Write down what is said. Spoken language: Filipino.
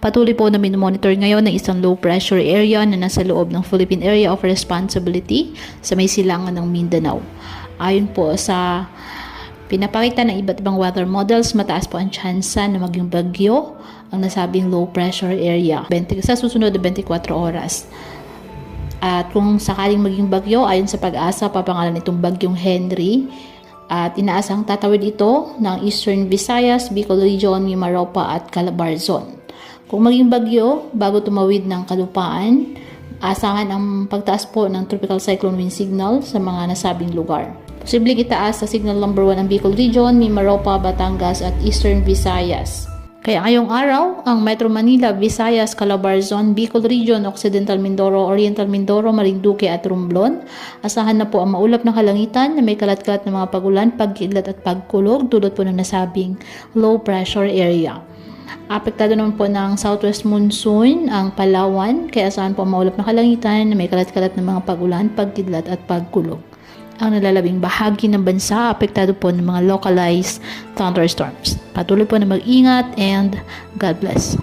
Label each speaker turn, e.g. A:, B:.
A: Patuloy po na minomonitor ngayon ng isang low pressure area na nasa loob ng Philippine Area of Responsibility sa may silangan ng Mindanao. Ayon po sa pinapakita ng iba't ibang weather models, mataas po ang tsansa na maging bagyo ang nasabing low pressure area sa susunod na 24 oras. At kung sakaling maging bagyo, ayon sa Pag-asa, papangalan itong bagyong Henry. At inaasang tatawid ito ng Eastern Visayas, Bicol Region, Mimaropa at Calabarzon. Kung maging bagyo, bago tumawid ng kalupaan, asahan ang pagtaas po ng tropical cyclone wind signal sa mga nasabing lugar. Posibleng itaas sa signal number 1 ang Bicol Region, Mimaropa, Batangas at Eastern Visayas. Kaya ngayong araw, ang Metro Manila, Visayas, Calabarzon, Bicol Region, Occidental Mindoro, Oriental Mindoro, Marinduque at Romblon, asahan na po ang maulap na kalangitan na may kalat-kalat na mga pagulan, pagkidlat at pagkulog tulad po ng nasabing low pressure area. Apektado naman po ng southwest monsoon ang Palawan, kaya asahan po ang maulap na kalangitan na may kalat-kalat na mga pagulan, pagkidlat at pagkulog. Ang nalalabing bahagi ng bansa, apektado po ng mga localized thunderstorms. Patuloy po na mag-ingat and God bless.